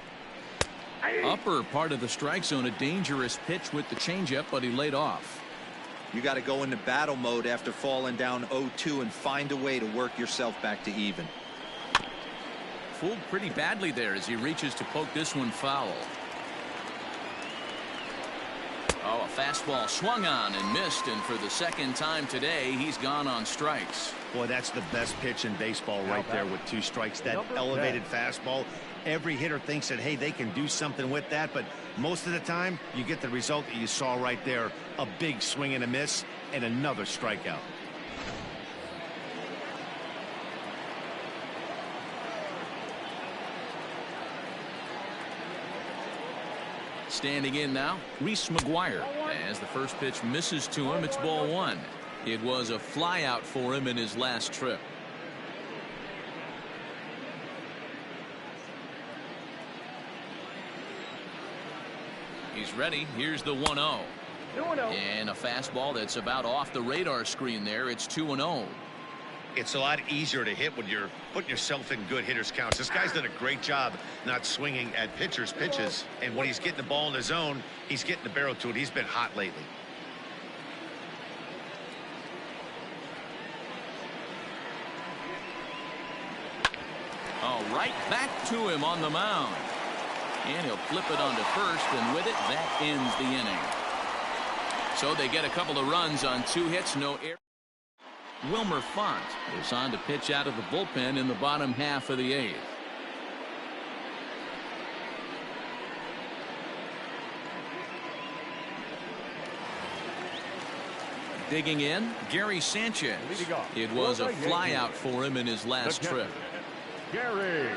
Upper part of the strike zone, a dangerous pitch with the changeup, but he laid off. You got to go into battle mode after falling down 0-2 and find a way to work yourself back to even. Fooled pretty badly there as he reaches to poke this one foul. Oh, a fastball swung on and missed, and for the second time today, he's gone on strikes. Boy, that's the best pitch in baseball right there with 2 strikes. That elevated fastball. Every hitter thinks that, hey, they can do something with that, but most of the time, you get the result that you saw right there. A big swing and a miss, and another strikeout. Standing in now, Reese McGuire. As the first pitch misses to him, it's ball 1. It was a flyout for him in his last trip. He's ready. Here's the 1-0. And a fastball that's about off the radar screen there. It's 2-0. It's a lot easier to hit when you're putting yourself in good hitters' counts. This guy's done a great job not swinging at pitchers' pitches. And when he's getting the ball in his zone, he's getting the barrel to it. He's been hot lately. All right, back to him on the mound. And he'll flip it onto first, and with it, that ends the inning. So they get a couple of runs on 2 hits, no error. Wilmer Font is on to pitch out of the bullpen in the bottom half of the 8th. Digging in, Gary Sanchez. It was a flyout for him in his last trip. Gary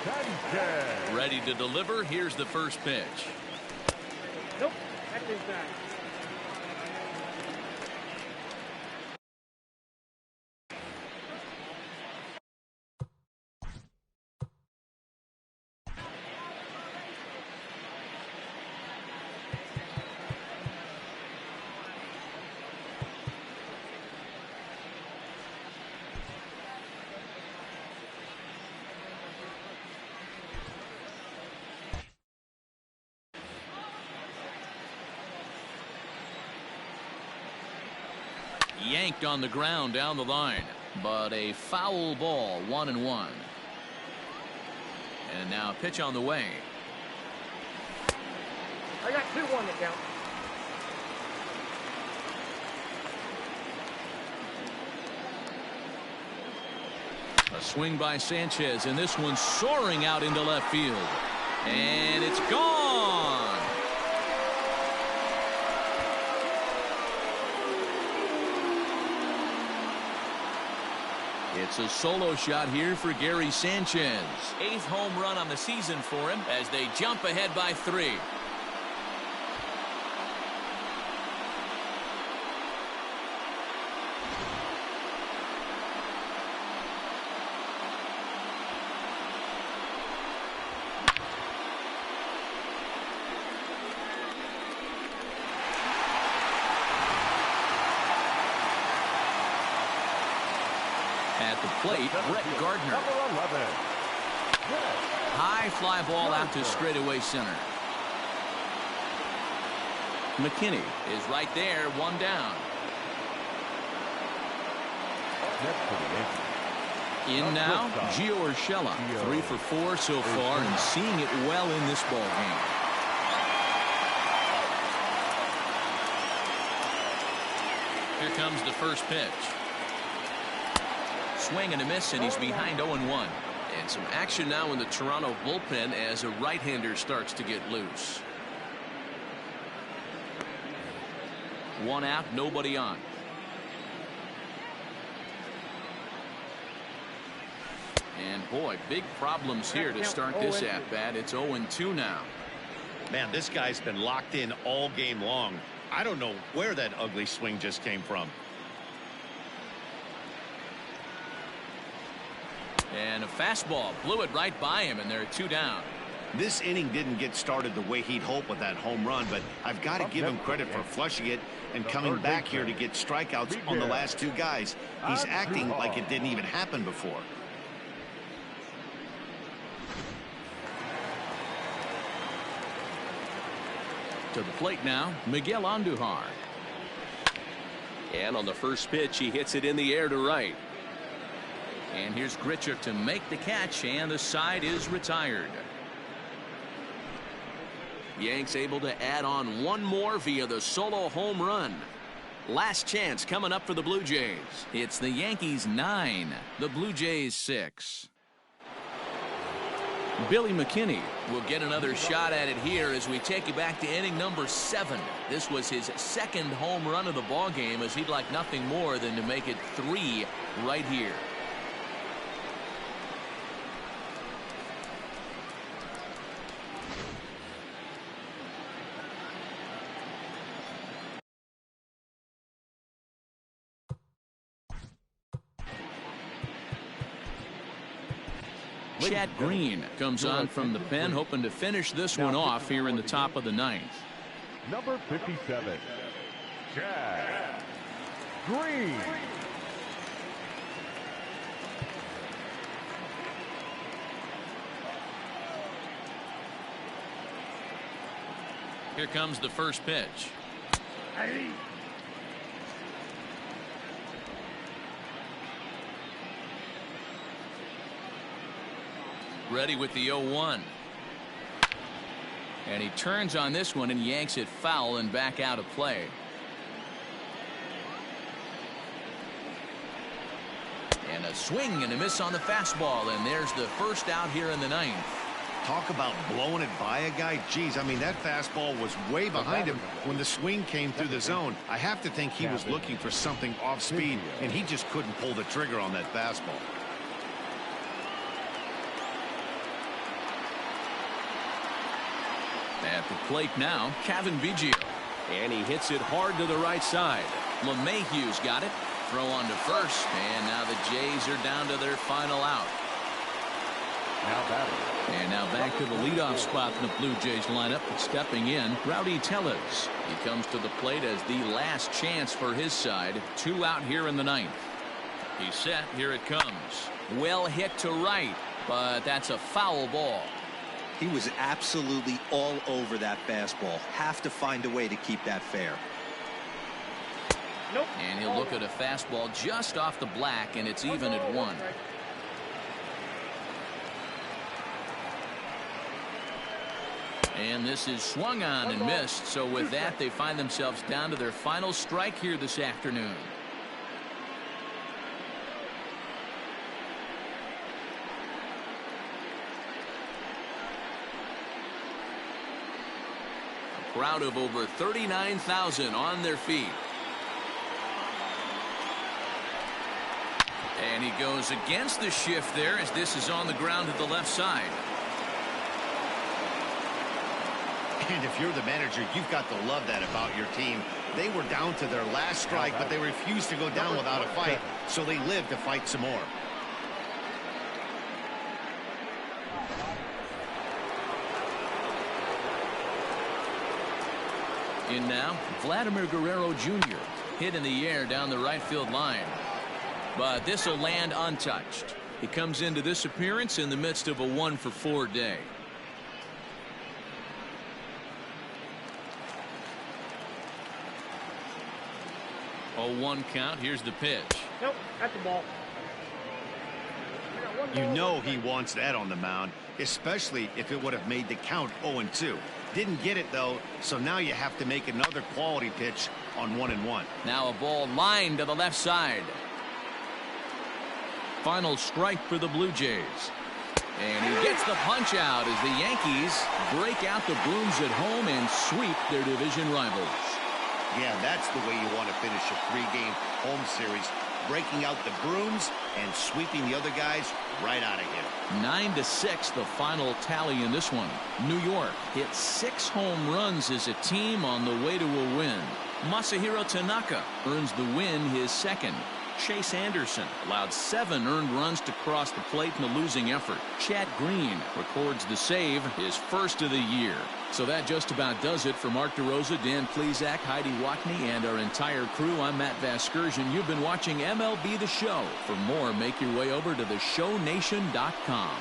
Sanchez. Ready to deliver. Here's the first pitch. Nope. That's inside. Yanked on the ground down the line, but a foul ball, 1-1. And now pitch on the way. I got 2-1 to count. A swing by Sanchez, and this one soaring out into left field. And it's gone. It's a solo shot here for Gary Sanchez. 8th home run on the season for him as they jump ahead by 3. At the plate, Brett Gardner. Number 11. High fly ball out to straightaway center. McKinney is right there, 1 down. Next for the Yankees. In now, Gio Urshela, 3 for 4 so far, and seeing it well in this ball game. Here comes the first pitch. Swing and a miss, and he's behind 0-1. And some action now in the Toronto bullpen as a right-hander starts to get loose. 1 out, nobody on. And boy, big problems here to start this at-bat. It's 0-2 now. Man, this guy's been locked in all game long. I don't know where that ugly swing just came from. And a fastball blew it right by him, and they're 2 down. This inning didn't get started the way he'd hoped with that home run, but I've got to give him credit for flushing it and coming back here to get strikeouts on the last 2 guys. He's acting like it didn't even happen before. To the plate now, Miguel Andujar. And on the first pitch, he hits it in the air to right. And here's Grichuk to make the catch, and the side is retired. Yanks able to add on 1 more via the solo home run. Last chance coming up for the Blue Jays. It's the Yankees 9, the Blue Jays 6. Billy McKinney will get another shot at it here as we take you back to inning number 7. This was his 2nd home run of the ball game, as he'd like nothing more than to make it 3 right here. Chad Green comes on from the pen, hoping to finish this one off here in the top of the 9th. Number 57, Chad Green. Here comes the first pitch. Hey. Ready with the 0-1. And he turns on this one and yanks it foul and back out of play. And a swing and a miss on the fastball, and there's the first out here in the 9th. Talk about blowing it by a guy. Geez, I mean, that fastball was way behind him when the swing came through the zone. I have to think he was looking for something off speed, and he just couldn't pull the trigger on that fastball. At the plate now, Kevin Biggio. And he hits it hard to the right side. LeMahieu's got it. Throw on to first, and now the Jays are down to their final out. And now back to the leadoff spot in the Blue Jays lineup. Stepping in, Rowdy Tellez. He comes to the plate as the last chance for his side. 2 out here in the 9th. He's set. Here it comes. Well hit to right, but that's a foul ball. He was absolutely all over that fastball. Have to find a way to keep that fair. Nope. And he'll look at a fastball just off the black, and it's even at 1. And this is swung on and missed. So with that, they find themselves down to their final strike here this afternoon. A crowd of over 39,000 on their feet. And he goes against the shift there as this is on the ground to the left side. And if you're the manager, you've got to love that about your team. They were down to their last strike, but they refused to go down without a fight, so they lived to fight some more. In now, Vladimir Guerrero Jr. hit in the air down the right field line. But this will land untouched. He comes into this appearance in the midst of a 1-for-4 day. 0-1 count. Here's the pitch. Nope, that's the ball. You know he wants that on the mound, especially if it would have made the count 0-2. Didn't get it, though, so now you have to make another quality pitch on 1-1. Now a ball lined to the left side. Final strike for the Blue Jays. And he gets the punch out as the Yankees break out the brooms at home and sweep their division rivals. Yeah, that's the way you want to finish a 3-game home series. Breaking out the brooms and sweeping the other guys right out of here. 9-6 the final tally in this one. New York hit 6 home runs as a team on the way to a win. Masahiro Tanaka earns the win, his second. Chase Anderson allowed 7 earned runs to cross the plate in a losing effort. Chad Green records the save, his first of the year. So that just about does it for Mark DeRosa, Dan Plesac, Heidi Watney, and our entire crew. I'm Matt Vasgersian. You've been watching MLB The Show. For more, make your way over to theshownation.com.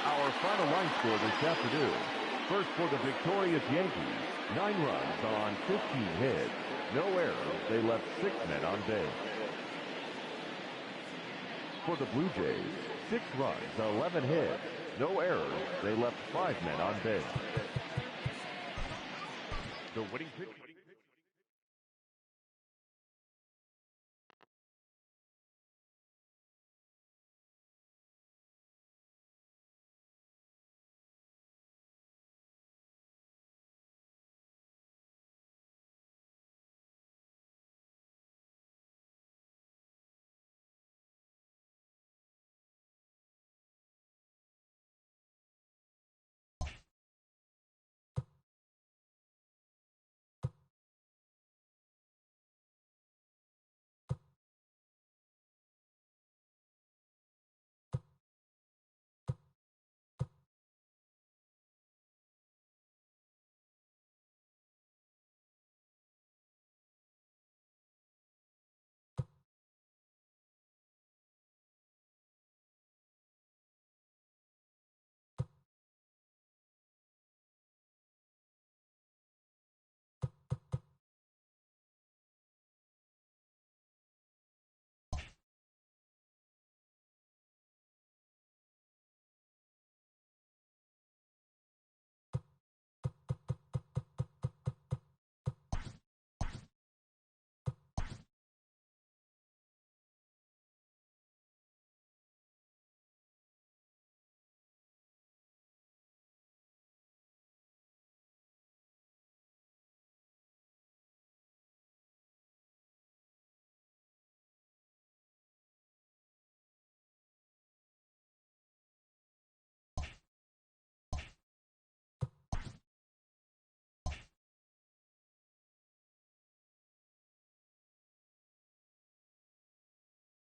Our final line score this afternoon. First for the victorious Yankees, 9 runs on 15 hits. No errors. They left 6 men on base. For the Blue Jays, 6 runs, 11 hits. No errors. They left 5 men on base. The winning pitch.